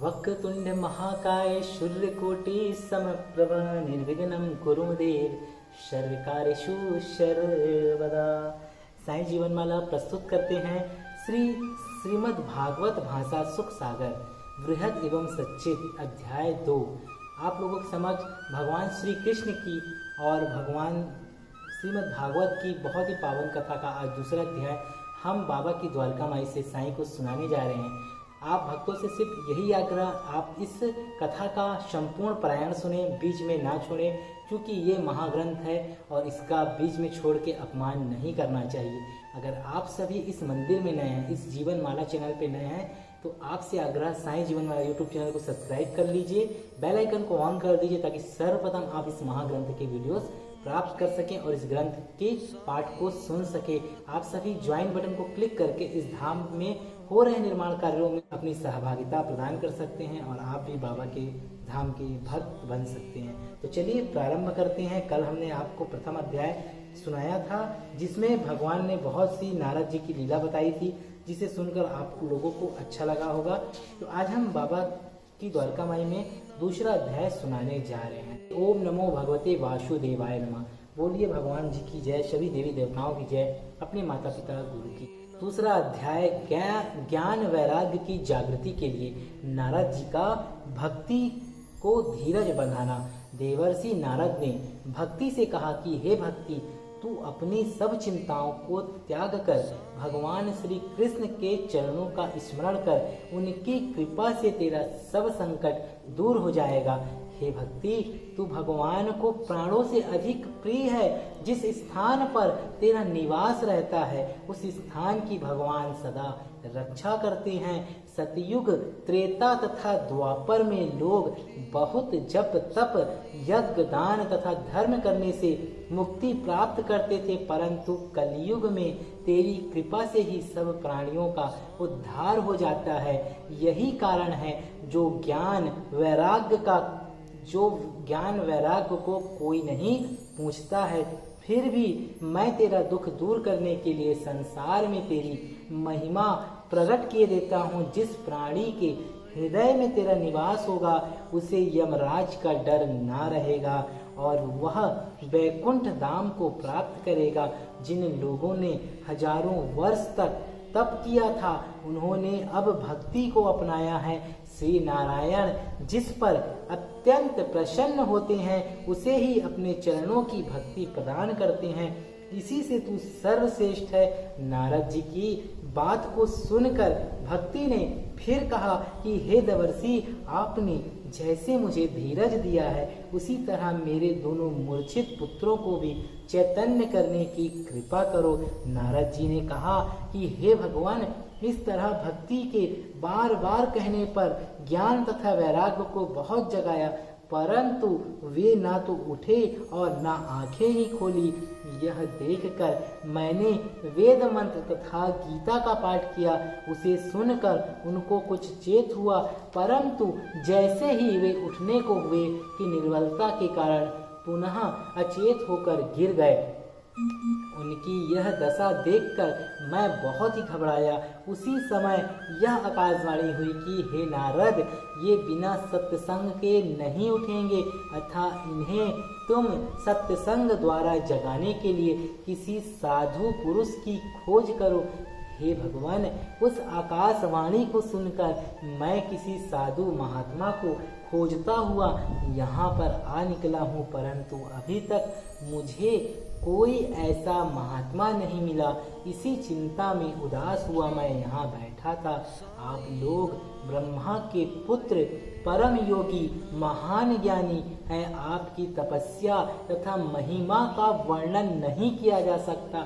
वक्रतुंड महाकाय सूर्यकोटि समप्रभ निर्विघ्नं कुरु मे देव सर्वकार्येषु सर्वदा। साईं जीवनमाला प्रस्तुत करते हैं श्रीमद् भागवत भाषा सुख सागर बृहद एवं सच्चित अध्याय 2। आप लोगों के समक्ष भगवान श्री कृष्ण की और भगवान श्रीमद् भागवत की बहुत ही पावन कथा का आज दूसरा अध्याय हम बाबा की द्वारका माई से साईं को सुनाने जा रहे हैं। आप भक्तों से सिर्फ यही आग्रह, आप इस कथा का संपूर्ण पारायण सुने, बीच में ना छोड़ें, क्योंकि ये महाग्रंथ है और इसका बीच में छोड़ के अपमान नहीं करना चाहिए। अगर आप सभी इस मंदिर में नए हैं, इस जीवन माला चैनल पे नए हैं, तो आपसे आग्रह साईं जीवन माला यूट्यूब चैनल को सब्सक्राइब कर लीजिए, बेल आइकन को ऑन कर दीजिए ताकि सर्वप्रथम आप इस महाग्रंथ के वीडियोस प्राप्त कर सकें और इस ग्रंथ के पाठ को सुन सके। आप सभी ज्वाइन बटन को क्लिक करके इस धाम में हो रहे निर्माण कार्यों में अपनी सहभागिता प्रदान कर सकते हैं और आप भी बाबा के धाम के भक्त बन सकते हैं। तो चलिए प्रारंभ करते हैं। कल हमने आपको प्रथम अध्याय सुनाया था जिसमें भगवान ने बहुत सी नारद जी की लीला बताई थी, जिसे सुनकर आप लोगों को अच्छा लगा होगा। तो आज हम बाबा की द्वारका माई में दूसरा अध्याय सुनाने जा रहे हैं। ओम नमो भगवते वासुदेवाय नमः। बोलिए भगवान जी की जय, सभी देवी देवताओं की जय, अपने माता पिता गुरु की। दूसरा अध्याय ज्ञान वैराग्य की जागृति के लिए नारद जी का भक्ति को धीरज बंधाना। देवर्षि नारद ने भक्ति से कहा कि हे भक्ति, तू अपनी सब चिंताओं को त्याग कर भगवान श्री कृष्ण के चरणों का स्मरण कर, उनकी कृपा से तेरा सब संकट दूर हो जाएगा। हे भक्ति, तू भगवान को प्राणों से अधिक प्रिय है। जिस स्थान पर तेरा निवास रहता है उस स्थान की भगवान सदा रक्षा करते हैं। सतयुग, त्रेता तथा द्वापर में लोग बहुत जप तप यज्ञ दान तथा धर्म करने से मुक्ति प्राप्त करते थे, परंतु कलयुग में तेरी कृपा से ही सब प्राणियों का उद्धार हो जाता है। यही कारण है जो ज्ञान वैराग्य को कोई नहीं पूछता है। फिर भी मैं तेरा दुख दूर करने के लिए संसार में तेरी महिमा प्रकट किए देता हूँ। जिस प्राणी के हृदय में तेरा निवास होगा उसे यमराज का डर ना रहेगा और वह वैकुंठ धाम को प्राप्त करेगा। जिन लोगों ने हजारों वर्ष तक तप किया था उन्होंने अब भक्ति को अपनाया है। श्री नारायण जिस पर अत्यंत प्रसन्न होते हैं उसे ही अपने चरणों की भक्ति प्रदान करते हैं। इसी से तू सर्वश्रेष्ठ है। नारद जी की बात को सुनकर भक्ति ने फिर कहा कि हे देवर्षि, आपने जैसे मुझे धीरज दिया है उसी तरह मेरे दोनों मूर्छित पुत्रों को भी चैतन्य करने की कृपा करो। नारद जी ने कहा कि हे भगवान, इस तरह भक्ति के बार बार कहने पर ज्ञान तथा वैराग्य को बहुत जगाया, परंतु वे ना तो उठे और ना आंखें ही खोली। यह देखकर मैंने वेद मंत्र तथा गीता का पाठ किया। उसे सुनकर उनको कुछ चेत हुआ, परंतु जैसे ही वे उठने को हुए कि निर्बलता के कारण पुनः अचेत होकर गिर गए। उनकी यह दशा देखकर मैं बहुत ही घबराया। उसी समय यह आकाशवाणी हुई कि हे नारद, ये बिना सत्संग के नहीं उठेंगे, अतः इन्हें तुम सत्संग द्वारा जगाने के लिए किसी साधु पुरुष की खोज करो। हे भगवान, उस आकाशवाणी को सुनकर मैं किसी साधु महात्मा को खोजता हुआ यहाँ पर आ निकला हूँ, परंतु अभी तक मुझे कोई ऐसा महात्मा नहीं मिला। इसी चिंता में उदास हुआ मैं यहाँ बैठा था। आप लोग ब्रह्मा के पुत्र परम योगी महान ज्ञानी हैं। आपकी तपस्या तथा महिमा का वर्णन नहीं किया जा सकता।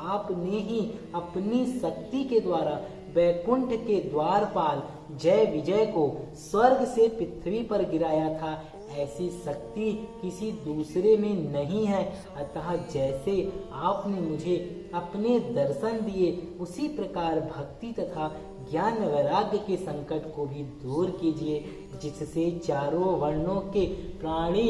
आपने ही अपनी शक्ति के द्वारा वैकुंठ के द्वारपाल जय विजय को स्वर्ग से पृथ्वी पर गिराया था। ऐसी शक्ति किसी दूसरे में नहीं है। अतः जैसे आपने मुझे अपने दर्शन दिए उसी प्रकार भक्ति तथा ज्ञान वैराग्य के संकट को भी दूर कीजिए, जिससे चारों वर्णों के प्राणी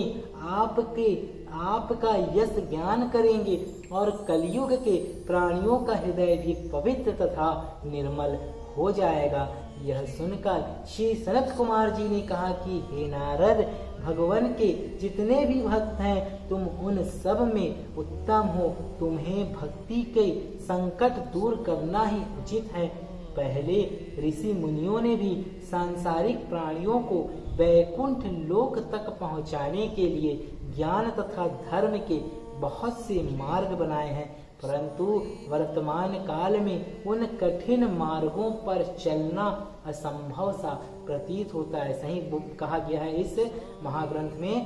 आपका यश ज्ञान करेंगे और कलयुग के प्राणियों का हृदय भी पवित्र तथा निर्मल हो जाएगा। यह सुनकर श्री सनत कुमार जी ने कहा कि हे नारद, भगवान के जितने भी भक्त हैं तुम उन सब में उत्तम हो। तुम्हें भक्ति के संकट दूर करना ही उचित है। पहले ऋषि मुनियों ने भी सांसारिक प्राणियों को वैकुंठ लोक तक पहुंचाने के लिए ज्ञान तथा धर्म के बहुत से मार्ग बनाए हैं, परंतु वर्तमान काल में उन कठिन मार्गों पर चलना असंभव सा प्रतीत होता है। सही कहा गया है इस महाग्रंथ में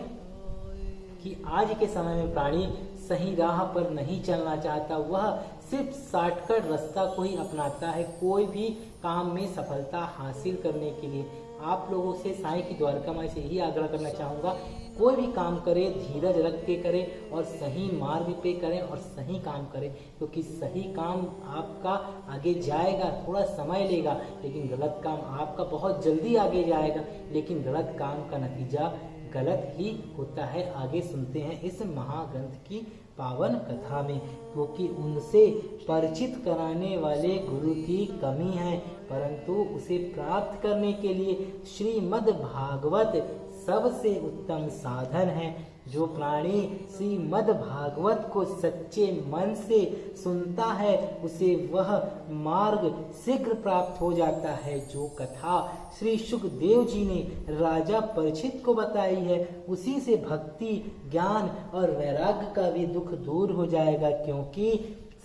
कि आज के समय में प्राणी सही राह पर नहीं चलना चाहता, वह सिर्फ शॉर्टकट रास्ता को ही अपनाता है कोई भी काम में सफलता हासिल करने के लिए। आप लोगों से साईं की द्वारका माई से यही आग्रह करना चाहूँगा, कोई भी काम करे धीरज रख के करे और सही मार्ग पे करें और सही काम करें, क्योंकि सही काम आपका आगे जाएगा, थोड़ा समय लेगा, लेकिन गलत काम आपका बहुत जल्दी आगे जाएगा, लेकिन गलत काम का नतीजा गलत ही होता है। आगे सुनते हैं इस महाग्रंथ की पावन कथा में, क्योंकि उनसे परिचित कराने वाले गुरु की कमी है, परंतु उसे प्राप्त करने के लिए श्रीमद् भागवत सबसे उत्तम साधन है। जो प्राणी श्रीमद् भागवत को सच्चे मन से सुनता है उसे वह मार्ग शीघ्र प्राप्त हो जाता है। जो कथा श्री सुखदेव जी ने राजा परीक्षित को बताई है उसी से भक्ति, ज्ञान और वैराग्य का भी दुख दूर हो जाएगा, क्योंकि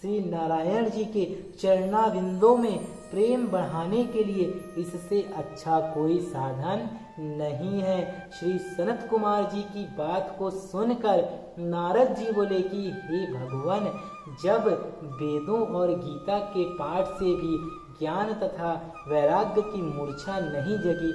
श्री नारायण जी के चरणाविंदों में प्रेम बढ़ाने के लिए इससे अच्छा कोई साधन नहीं है। श्री सनत कुमार जी की बात को सुनकर नारद जी बोले कि हे भगवान, जब वेदों और गीता के पाठ से भी ज्ञान तथा वैराग्य की मूर्छा नहीं जगी,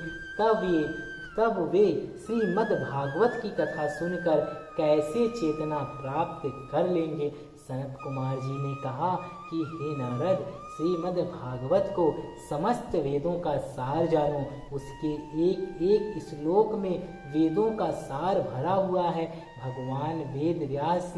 तब वे श्रीमद् भागवत की कथा सुनकर कैसे चेतना प्राप्त कर लेंगे। सनत कुमार जी ने कहा कि हे नारद, श्रीमद् भागवत को समस्त वेदों का सार जानो। उसके एक एक श्लोक में वेदों का सार भरा हुआ है। भगवान वेद व्यास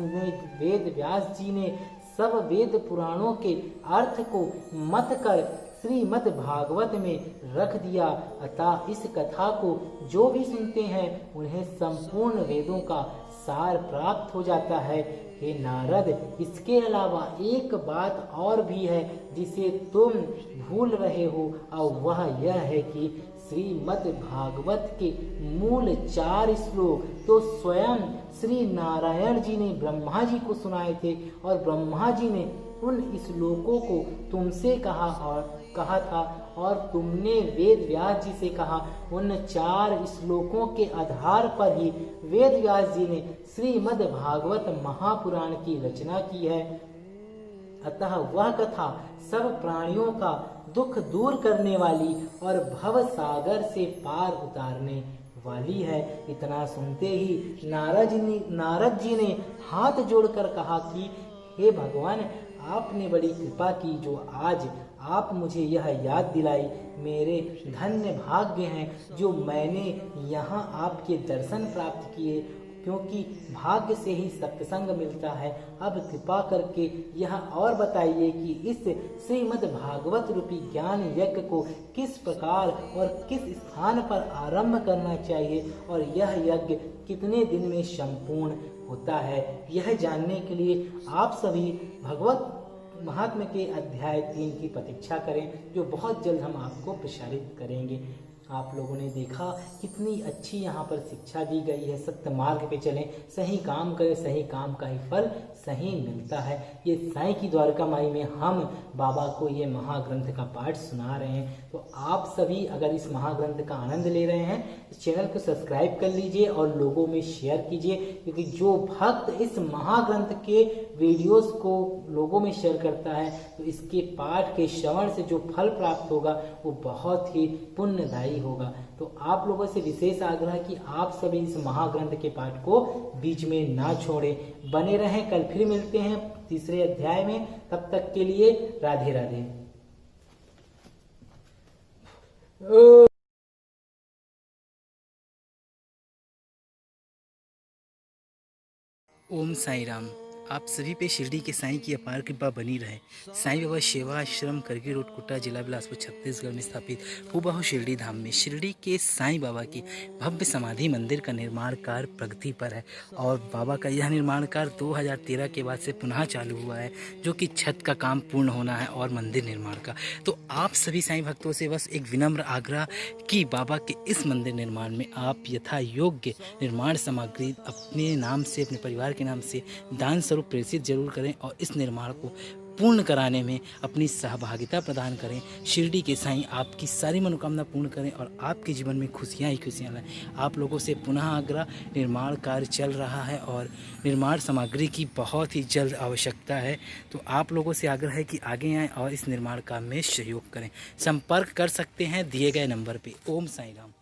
जी ने सब वेद पुराणों के अर्थ को मत कर श्रीमद् भागवत में रख दिया, अतः इस कथा को जो भी सुनते हैं उन्हें संपूर्ण वेदों का सार प्राप्त हो जाता है। हे नारद, इसके अलावा एक बात और भी है जिसे तुम भूल रहे हो, और वह यह है कि श्रीमद् भागवत के मूल 4 श्लोक तो स्वयं श्री नारायण जी ने ब्रह्मा जी को सुनाए थे, और ब्रह्मा जी ने उन श्लोकों को तुमसे कहा था और तुमने वेद व्यास जी से कहा। उन 4 श्लोकों के आधार पर ही वेद व्यास जी ने श्रीमद् भागवत महापुराण की रचना की है। अतः वह कथा सब प्राणियों का दुख दूर करने वाली और भव सागर से पार उतारने वाली है। इतना सुनते ही नारद जी ने हाथ जोड़कर कहा कि हे भगवान, आपने बड़ी कृपा की जो आज आप मुझे यह याद दिलाई। मेरे धन्य भाग्य हैं जो मैंने यहाँ आपके दर्शन प्राप्त किए, क्योंकि भाग्य से ही सत्संग मिलता है। अब कृपा करके यह और बताइए कि इस श्रीमद् भागवत रूपी ज्ञान यज्ञ को किस प्रकार और किस स्थान पर आरंभ करना चाहिए और यह यज्ञ कितने दिन में संपूर्ण होता है। यह जानने के लिए आप सभी भगवत महात्म्य के अध्याय 3 की प्रतीक्षा करें, जो बहुत जल्द हम आपको प्रसारित करेंगे। आप लोगों ने देखा कितनी अच्छी यहाँ पर शिक्षा दी गई है। सत्य मार्ग पे चलें, सही काम करें, सही काम का ही फल सही मिलता है। ये साईं की द्वारका माई में हम बाबा को ये महाग्रंथ का पाठ सुना रहे हैं। तो आप सभी अगर इस महाग्रंथ का आनंद ले रहे हैं, इस चैनल को सब्सक्राइब कर लीजिए और लोगों में शेयर कीजिए, क्योंकि जो भक्त इस महाग्रंथ के वीडियोस को लोगों में शेयर करता है तो इसके पाठ के श्रवण से जो फल प्राप्त होगा वो बहुत ही पुण्यदायी होगा। तो आप लोगों से विशेष आग्रह कि आप सभी इस महाग्रंथ के पाठ को बीच में ना छोड़ें, बने रहें। कल फिर मिलते हैं तीसरे अध्याय में, तब तक के लिए राधे राधे। ओम साई राम। आप सभी पे शिरडी के साईं की अपार कृपा बनी रहे। साईं बाबा सेवा आश्रम करगी रोड कुटा जिला बिलासपुर छत्तीसगढ़ में स्थापित हूबहू शिरडी धाम में शिरडी के साईं बाबा की भव्य समाधि मंदिर का निर्माण कार्य प्रगति पर है और बाबा का यह निर्माण कार्य 2013 के बाद से पुनः चालू हुआ है, जो कि छत का काम पूर्ण होना है और मंदिर निर्माण का। तो आप सभी साईं भक्तों से बस एक विनम्र आग्रह कि बाबा के इस मंदिर निर्माण में आप यथा योग्य निर्माण सामग्री अपने नाम से, अपने परिवार के नाम से दान स्वरूप प्रेषित जरूर करें और इस निर्माण को पूर्ण कराने में अपनी सहभागिता प्रदान करें। शिरडी के साईं आपकी सारी मनोकामना पूर्ण करें और आपके जीवन में खुशियां ही खुशियां लाएं। आप लोगों से पुनः आग्रह, निर्माण कार्य चल रहा है और निर्माण सामग्री की बहुत ही जल्द आवश्यकता है, तो आप लोगों से आग्रह है कि आगे आएँ और इस निर्माण काम में सहयोग करें। संपर्क कर सकते हैं दिए गए नंबर पर। ओम साईं राम।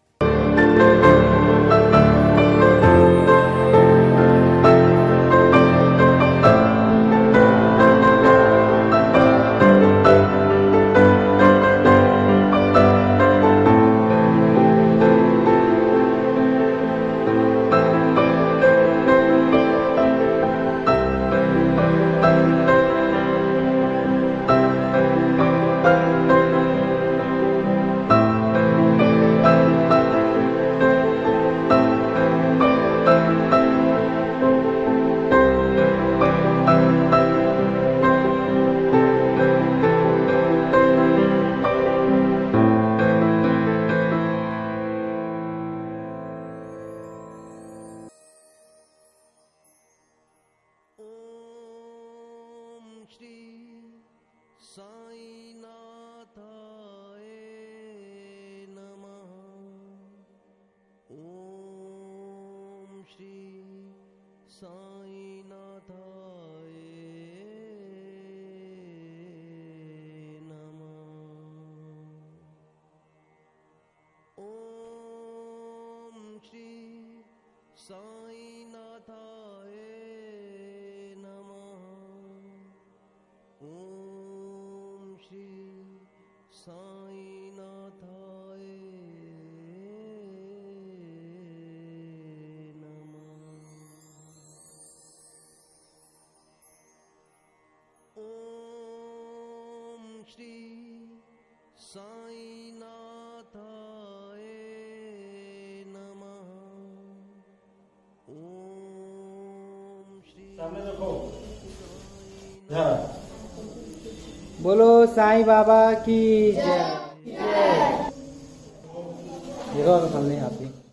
साईनाथाय नमः। ओम श्री साईनाथाय नमः। ओम श्री साईनाथाय नमः। ओम श्री साईनाथाय नमः। ओम श्री साईनाथाय नमः। ओम श्री सामने देखो। बोलो साईं बाबा की जय। जय। देखो सामने आप भी।